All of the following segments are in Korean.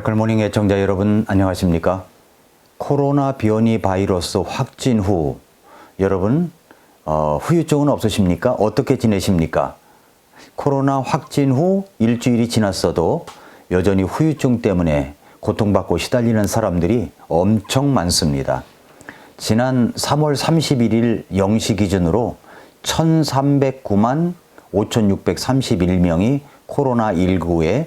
미라클 모닝 애청자 여러분 안녕하십니까? 코로나 변이 바이러스 확진 후 여러분 후유증은 없으십니까? 어떻게 지내십니까? 코로나 확진 후 일주일이 지났어도 여전히 후유증 때문에 고통받고 시달리는 사람들이 엄청 많습니다. 지난 3월 31일 0시 기준으로 1309만 5631명이 코로나19에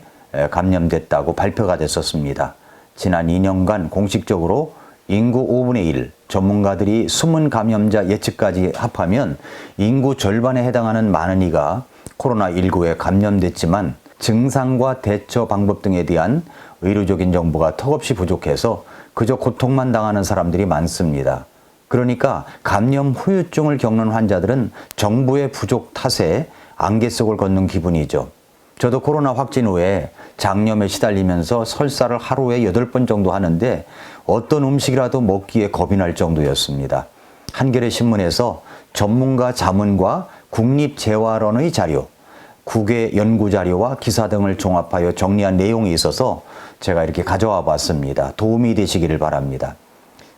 감염됐다고 발표가 됐었습니다. 지난 2년간 공식적으로 인구 5분의 1, 전문가들이 숨은 감염자 예측까지 합하면 인구 절반에 해당하는 많은 이가 코로나19에 감염됐지만 증상과 대처 방법 등에 대한 의료적인 정보가 턱없이 부족해서 그저 고통만 당하는 사람들이 많습니다. 그러니까 감염 후유증을 겪는 환자들은 정부의 부족 탓에 안개 속을 걷는 기분이죠. 저도 코로나 확진 후에 장염에 시달리면서 설사를 하루에 8번 정도 하는데 어떤 음식이라도 먹기에 겁이 날 정도였습니다. 한겨레 신문에서 전문가 자문과 국립재활원의 자료, 국외 연구 자료와 기사 등을 종합하여 정리한 내용이 있어서 제가 이렇게 가져와 봤습니다. 도움이 되시기를 바랍니다.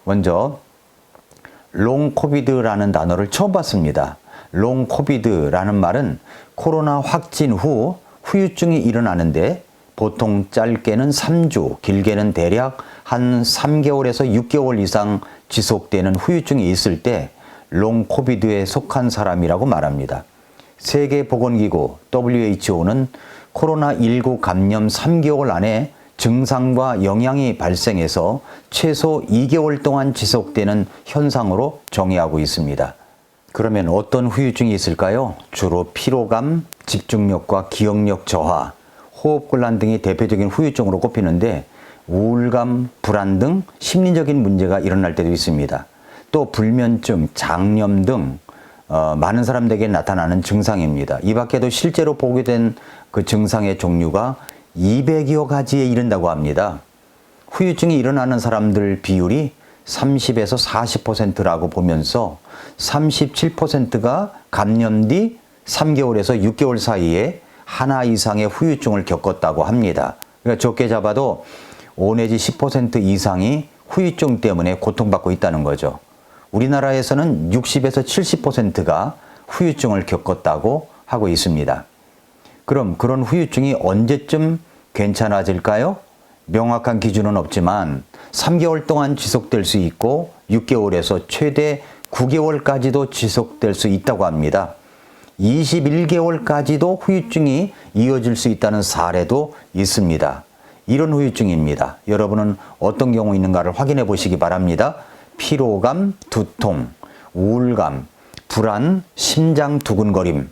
먼저 롱 코비드라는 단어를 처음 봤습니다. 롱 코비드라는 말은 코로나 확진 후 후유증이 일어나는데 보통 짧게는 3주, 길게는 대략 한 3개월에서 6개월 이상 지속되는 후유증이 있을 때 롱 코비드에 속한 사람이라고 말합니다. 세계보건기구 WHO는 코로나19 감염 3개월 안에 증상과 영향이 발생해서 최소 2개월 동안 지속되는 현상으로 정의하고 있습니다. 그러면 어떤 후유증이 있을까요? 주로 피로감, 집중력과 기억력 저하, 호흡곤란 등이 대표적인 후유증으로 꼽히는데 우울감, 불안 등 심리적인 문제가 일어날 때도 있습니다. 또 불면증, 장염 등 많은 사람들에게 나타나는 증상입니다. 이 밖에도 실제로 보게 된 그 증상의 종류가 200여 가지에 이른다고 합니다. 후유증이 일어나는 사람들 비율이 30에서 40%라고 보면서 37%가 감염 뒤 3개월에서 6개월 사이에 하나 이상의 후유증을 겪었다고 합니다. 그러니까 적게 잡아도 5 내지 10% 이상이 후유증 때문에 고통받고 있다는 거죠. 우리나라에서는 60에서 70%가 후유증을 겪었다고 하고 있습니다. 그럼 그런 후유증이 언제쯤 괜찮아질까요? 명확한 기준은 없지만 3개월 동안 지속될 수 있고 6개월에서 최대 9개월까지도 지속될 수 있다고 합니다. 21개월까지도 후유증이 이어질 수 있다는 사례도 있습니다. 이런 후유증입니다. 여러분은 어떤 경우 있는가를 확인해 보시기 바랍니다. 피로감, 두통, 우울감, 불안, 심장 두근거림,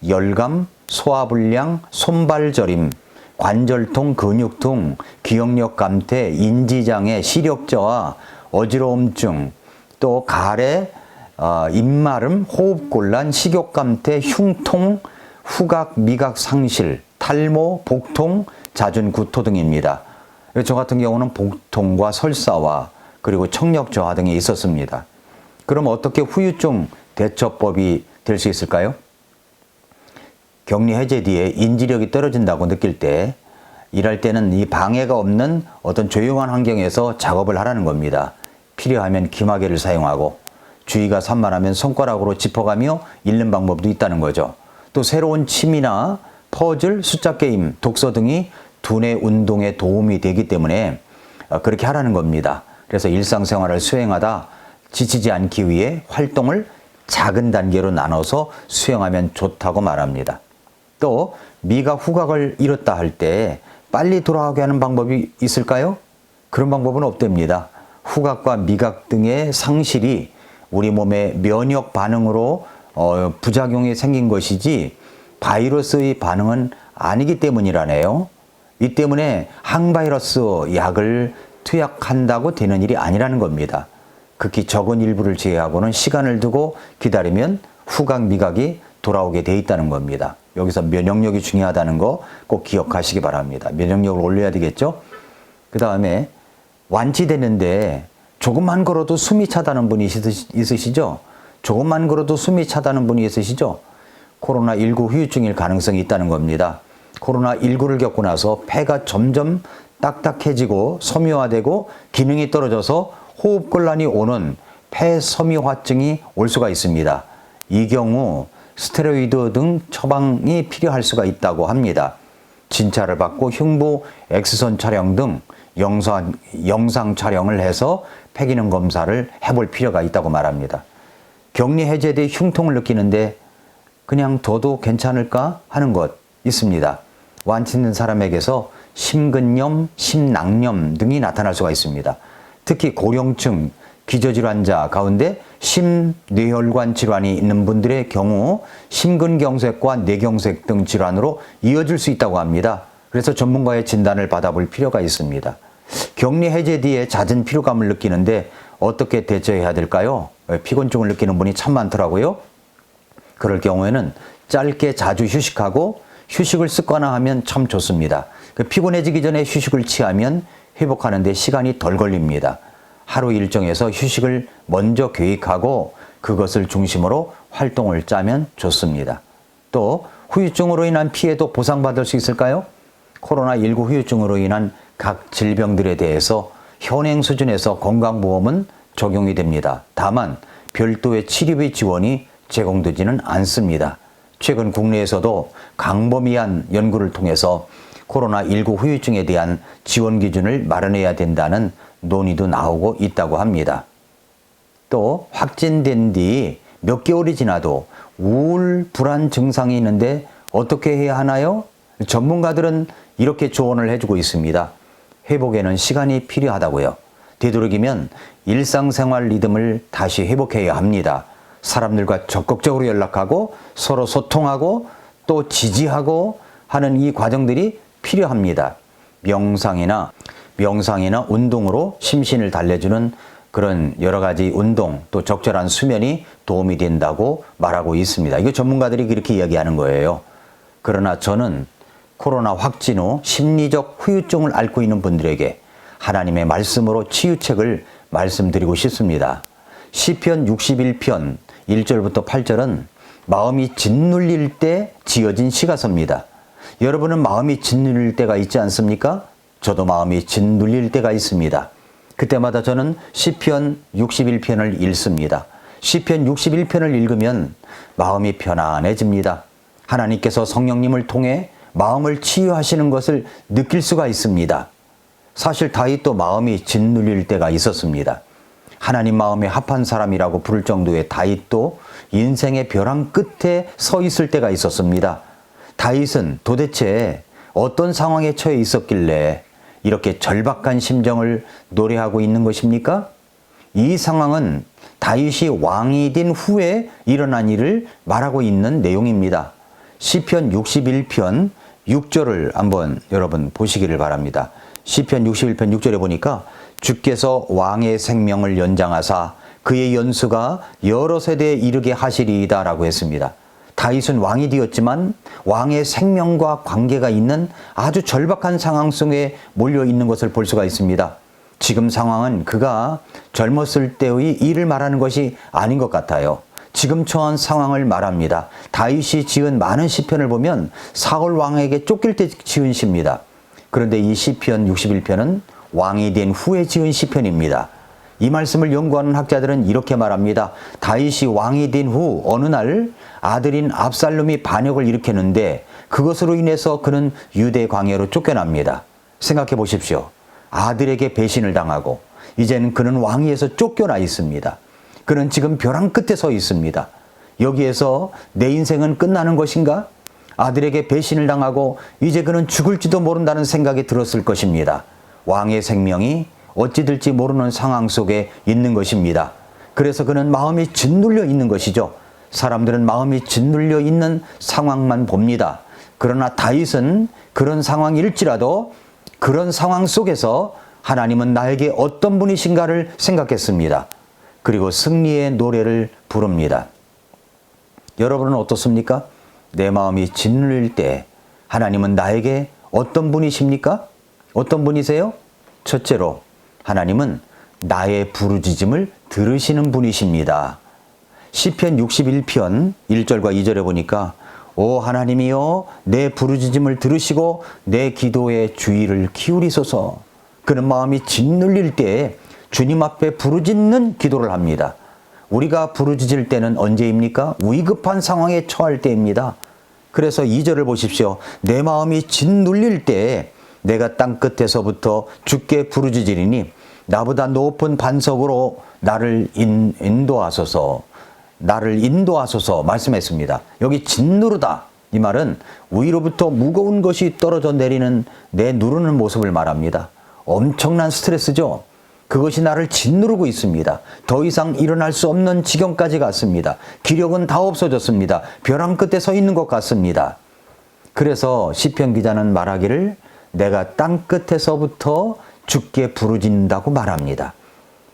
열감, 소화불량, 손발 저림, 관절통, 근육통, 기억력 감퇴, 인지장애, 시력저하, 어지러움증, 또 가래, 입마름, 호흡곤란, 식욕감퇴, 흉통, 후각, 미각 상실, 탈모, 복통, 잦은 구토 등입니다. 저 같은 경우는 복통과 설사와 그리고 청력 저하 등이 있었습니다. 그럼 어떻게 후유증 대처법이 될 수 있을까요? 격리 해제 뒤에 인지력이 떨어진다고 느낄 때 일할 때는 이 방해가 없는 어떤 조용한 환경에서 작업을 하라는 겁니다. 필요하면 귀마개를 사용하고 주의가 산만하면 손가락으로 짚어가며 읽는 방법도 있다는 거죠. 또 새로운 취미나 퍼즐, 숫자 게임, 독서 등이 두뇌 운동에 도움이 되기 때문에 그렇게 하라는 겁니다. 그래서 일상생활을 수행하다 지치지 않기 위해 활동을 작은 단계로 나눠서 수행하면 좋다고 말합니다. 또 미각 후각을 잃었다 할 때 빨리 돌아오게 하는 방법이 있을까요? 그런 방법은 없답니다. 후각과 미각 등의 상실이 우리 몸의 면역 반응으로 부작용이 생긴 것이지 바이러스의 반응은 아니기 때문이라네요. 이 때문에 항바이러스 약을 투약한다고 되는 일이 아니라는 겁니다. 극히 적은 일부를 제외하고는 시간을 두고 기다리면 후각, 미각이 돌아오게 돼 있다는 겁니다. 여기서 면역력이 중요하다는 거 꼭 기억하시기 바랍니다. 면역력을 올려야 되겠죠? 그 다음에 완치되는데 조금만 걸어도 숨이 차다는 분이 있으시죠? 조금만 걸어도 숨이 차다는 분이 있으시죠? 코로나19 후유증일 가능성이 있다는 겁니다. 코로나19를 겪고 나서 폐가 점점 딱딱해지고 섬유화되고 기능이 떨어져서 호흡곤란이 오는 폐섬유화증이 올 수가 있습니다. 이 경우 스테로이드 등 처방이 필요할 수가 있다고 합니다. 진찰을 받고 흉부 엑스선 촬영 등 영상 촬영을 해서 폐기능 검사를 해볼 필요가 있다고 말합니다. 격리 해제돼 흉통을 느끼는데 그냥 둬도 괜찮을까 하는 것 있습니다. 완치 있는 사람에게서 심근염, 심낭염 등이 나타날 수가 있습니다. 특히 고령층, 기저질환자 가운데 심뇌혈관 질환이 있는 분들의 경우 심근경색과 뇌경색 등 질환으로 이어질 수 있다고 합니다. 그래서 전문가의 진단을 받아볼 필요가 있습니다. 격리 해제 뒤에 잦은 피로감을 느끼는데 어떻게 대처해야 될까요? 피곤증을 느끼는 분이 참 많더라고요. 그럴 경우에는 짧게 자주 휴식하고 휴식을 습관화하면 참 좋습니다. 피곤해지기 전에 휴식을 취하면 회복하는 데 시간이 덜 걸립니다. 하루 일정에서 휴식을 먼저 계획하고 그것을 중심으로 활동을 짜면 좋습니다. 또 후유증으로 인한 피해도 보상받을 수 있을까요? 코로나19 후유증으로 인한 각 질병들에 대해서 현행 수준에서 건강보험은 적용이 됩니다. 다만 별도의 치료비 지원이 제공되지는 않습니다. 최근 국내에서도 광범위한 연구를 통해서 코로나19 후유증에 대한 지원 기준을 마련해야 된다는 논의도 나오고 있다고 합니다. 또 확진된 뒤 몇 개월이 지나도 우울, 불안 증상이 있는데 어떻게 해야 하나요? 전문가들은 이렇게 조언을 해주고 있습니다. 회복에는 시간이 필요하다고요. 되도록이면 일상생활 리듬을 다시 회복해야 합니다. 사람들과 적극적으로 연락하고 서로 소통하고 또 지지하고 하는 이 과정들이 필요합니다. 명상이나 운동으로 심신을 달래주는 그런 여러 가지 운동 또 적절한 수면이 도움이 된다고 말하고 있습니다. 이거 전문가들이 그렇게 이야기하는 거예요. 그러나 저는 코로나 확진 후 심리적 후유증을 앓고 있는 분들에게 하나님의 말씀으로 치유책을 말씀드리고 싶습니다. 시편 61편 1절부터 8절은 마음이 짓눌릴 때 지어진 시가서입니다. 여러분은 마음이 짓눌릴 때가 있지 않습니까? 저도 마음이 짓눌릴 때가 있습니다. 그때마다 저는 시편 61편을 읽습니다. 시편 61편을 읽으면 마음이 편안해집니다. 하나님께서 성령님을 통해 마음을 치유하시는 것을 느낄 수가 있습니다. 사실 다윗도 마음이 짓눌릴 때가 있었습니다. 하나님 마음에 합한 사람이라고 부를 정도의 다윗도 인생의 벼랑 끝에 서 있을 때가 있었습니다. 다윗은 도대체 어떤 상황에 처해 있었길래 이렇게 절박한 심정을 노래하고 있는 것입니까? 이 상황은 다윗이 왕이 된 후에 일어난 일을 말하고 있는 내용입니다. 시편 61편 6절을 한번 여러분 보시기를 바랍니다. 시편 61편 6절에 보니까 주께서 왕의 생명을 연장하사 그의 연수가 여러 세대에 이르게 하시리이다 라고 했습니다. 다윗은 왕이 되었지만 왕의 생명과 관계가 있는 아주 절박한 상황 속에 몰려 있는 것을 볼 수가 있습니다. 지금 상황은 그가 젊었을 때의 일을 말하는 것이 아닌 것 같아요. 지금 처한 상황을 말합니다. 다윗이 지은 많은 시편을 보면 사울 왕에게 쫓길 때 지은 시입니다. 그런데 이 시편 61편은 왕이 된 후에 지은 시편입니다. 이 말씀을 연구하는 학자들은 이렇게 말합니다. 다윗이 왕이 된 후 어느 날 아들인 압살롬이 반역을 일으켰는데 그것으로 인해서 그는 유대 광야로 쫓겨납니다. 생각해 보십시오. 아들에게 배신을 당하고 이제는 그는 왕위에서 쫓겨나 있습니다. 그는 지금 벼랑 끝에 서 있습니다. 여기에서 내 인생은 끝나는 것인가? 아들에게 배신을 당하고 이제 그는 죽을지도 모른다는 생각이 들었을 것입니다. 왕의 생명이 어찌 될지 모르는 상황 속에 있는 것입니다. 그래서 그는 마음이 짓눌려 있는 것이죠. 사람들은 마음이 짓눌려 있는 상황만 봅니다. 그러나 다윗은 그런 상황일지라도 그런 상황 속에서 하나님은 나에게 어떤 분이신가를 생각했습니다. 그리고 승리의 노래를 부릅니다. 여러분은 어떻습니까? 내 마음이 짓눌릴 때 하나님은 나에게 어떤 분이십니까? 어떤 분이세요? 첫째로 하나님은 나의 부르짖음을 들으시는 분이십니다. 시편 61편 1절과 2절에 보니까 오 하나님이여 내 부르짖음을 들으시고 내 기도에 주의를 기울이소서. 그런 마음이 짓눌릴 때에 주님 앞에 부르짖는 기도를 합니다. 우리가 부르짖을 때는 언제입니까? 위급한 상황에 처할 때입니다. 그래서 2절을 보십시오. 내 마음이 짓눌릴 때에 내가 땅끝에서부터 주께 부르짖으리니 나보다 높은 반석으로 나를 인도하소서. 나를 인도하소서 말씀했습니다. 여기 짓누르다 이 말은 위로부터 무거운 것이 떨어져 내리는 내 누르는 모습을 말합니다. 엄청난 스트레스죠. 그것이 나를 짓누르고 있습니다. 더 이상 일어날 수 없는 지경까지 갔습니다. 기력은 다 없어졌습니다. 벼랑 끝에 서 있는 것 같습니다. 그래서 시편 기자는 말하기를 내가 땅 끝에서부터 주께 부르짖는다고 말합니다.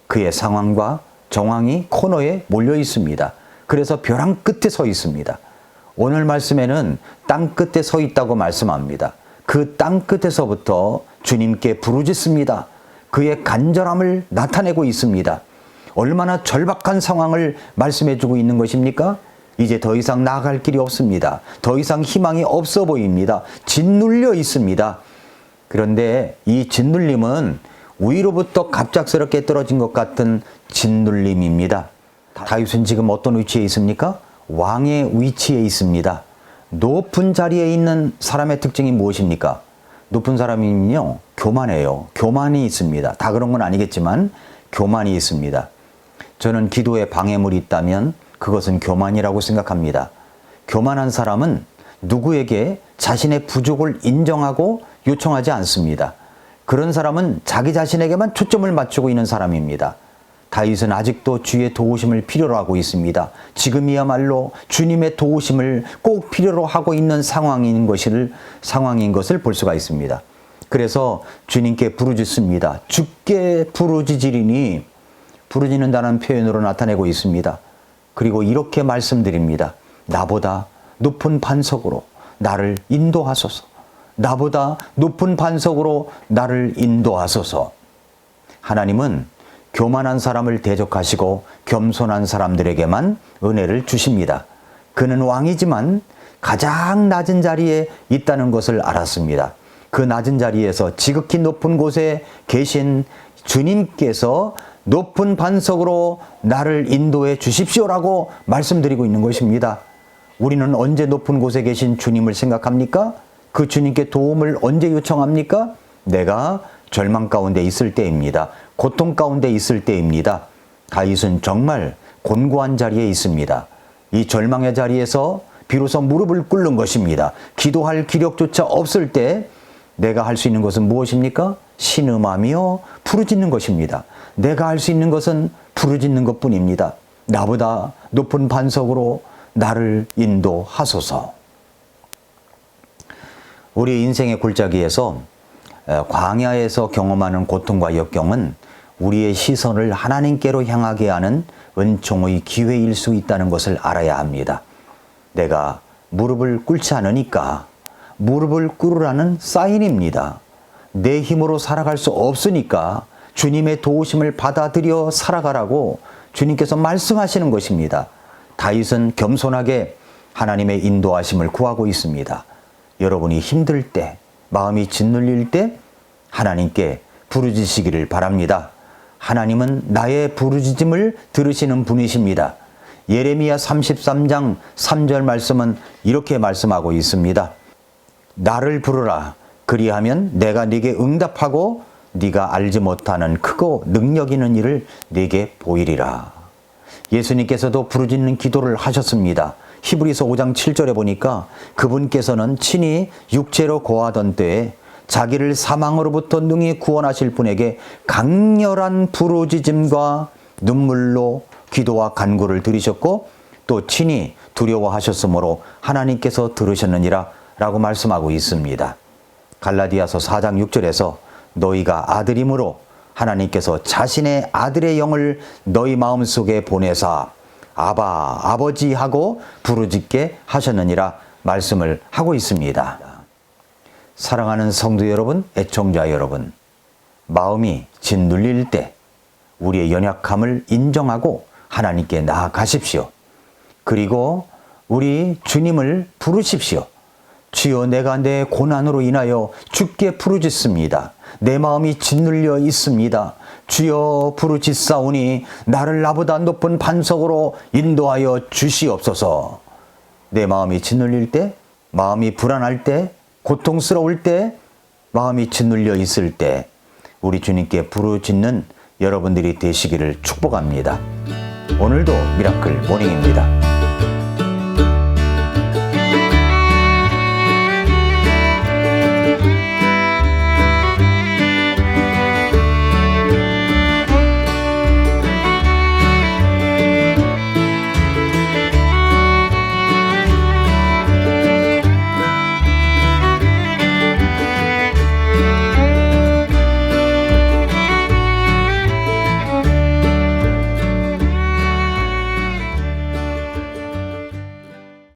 그의 상황과 정황이 코너에 몰려 있습니다. 그래서 벼랑 끝에 서 있습니다. 오늘 말씀에는 땅 끝에 서 있다고 말씀합니다. 그 땅 끝에서부터 주님께 부르짖습니다. 그의 간절함을 나타내고 있습니다. 얼마나 절박한 상황을 말씀해주고 있는 것입니까? 이제 더 이상 나아갈 길이 없습니다. 더 이상 희망이 없어 보입니다. 짓눌려 있습니다. 그런데 이 짓눌림은 위로부터 갑작스럽게 떨어진 것 같은 짓눌림입니다. 다윗은 지금 어떤 위치에 있습니까? 왕의 위치에 있습니다. 높은 자리에 있는 사람의 특징이 무엇입니까? 높은 사람이면요, 교만해요. 교만이 있습니다. 다 그런 건 아니겠지만 교만이 있습니다. 저는 기도에 방해물이 있다면 그것은 교만이라고 생각합니다. 교만한 사람은 누구에게 자신의 부족을 인정하고 요청하지 않습니다. 그런 사람은 자기 자신에게만 초점을 맞추고 있는 사람입니다. 다윗은 아직도 주의 도우심을 필요로 하고 있습니다. 지금이야말로 주님의 도우심을 꼭 필요로 하고 있는 상황인 것을 볼 수가 있습니다. 그래서 주님께 부르짖습니다. 주께 부르짖으리니, 부르짖는다는 표현으로 나타내고 있습니다. 그리고 이렇게 말씀드립니다. 나보다 높은 반석으로 나를 인도하소서. 나보다 높은 반석으로 나를 인도하소서. 하나님은 교만한 사람을 대적하시고 겸손한 사람들에게만 은혜를 주십니다. 그는 왕이지만 가장 낮은 자리에 있다는 것을 알았습니다. 그 낮은 자리에서 지극히 높은 곳에 계신 주님께서 높은 반석으로 나를 인도해 주십시오라고 말씀드리고 있는 것입니다. 우리는 언제 높은 곳에 계신 주님을 생각합니까? 그 주님께 도움을 언제 요청합니까? 내가 절망 가운데 있을 때입니다. 고통 가운데 있을 때입니다. 다윗은 정말 곤고한 자리에 있습니다. 이 절망의 자리에서 비로소 무릎을 꿇는 것입니다. 기도할 기력조차 없을 때 내가 할 수 있는 것은 무엇입니까? 신음하며 부르짖는 것입니다. 내가 할 수 있는 것은 부르짖는 것뿐입니다. 나보다 높은 반석으로 나를 인도하소서. 우리 인생의 골짜기에서 광야에서 경험하는 고통과 역경은 우리의 시선을 하나님께로 향하게 하는 은총의 기회일 수 있다는 것을 알아야 합니다. 내가 무릎을 꿇지 않으니까 무릎을 꿇으라는 사인입니다. 내 힘으로 살아갈 수 없으니까 주님의 도우심을 받아들여 살아가라고 주님께서 말씀하시는 것입니다. 다윗은 겸손하게 하나님의 인도하심을 구하고 있습니다. 여러분이 힘들 때, 마음이 짓눌릴 때 하나님께 부르짖으시기를 바랍니다. 하나님은 나의 부르짖음을 들으시는 분이십니다. 예레미야 33장 3절 말씀은 이렇게 말씀하고 있습니다. 나를 부르라. 그리하면 내가 네게 응답하고 네가 알지 못하는 크고 능력 있는 일을 네게 보이리라. 예수님께서도 부르짖는 기도를 하셨습니다. 히브리서 5장 7절에 보니까 그분께서는 친히 육체로 고하던 때에 자기를 사망으로부터 능히 구원하실 분에게 강렬한 부르짖음과 눈물로 기도와 간구를 드리셨고 또 친히 두려워하셨으므로 하나님께서 들으셨느니라 라고 말씀하고 있습니다. 갈라디아서 4장 6절에서 너희가 아들임으로 하나님께서 자신의 아들의 영을 너희 마음속에 보내사 아바 아버지 하고 부르짖게 하셨느니라 말씀을 하고 있습니다. 사랑하는 성도 여러분, 애청자 여러분, 마음이 짓눌릴 때 우리의 연약함을 인정하고 하나님께 나아가십시오. 그리고 우리 주님을 부르십시오. 주여, 내가 내 고난으로 인하여 주께 부르짖습니다. 내 마음이 짓눌려 있습니다. 주여, 부르짖사오니 나를 나보다 높은 반석으로 인도하여 주시옵소서. 내 마음이 짓눌릴 때, 마음이 불안할 때, 고통스러울 때, 마음이 짓눌려 있을 때 우리 주님께 부르짖는 여러분들이 되시기를 축복합니다. 오늘도 미라클 모닝입니다.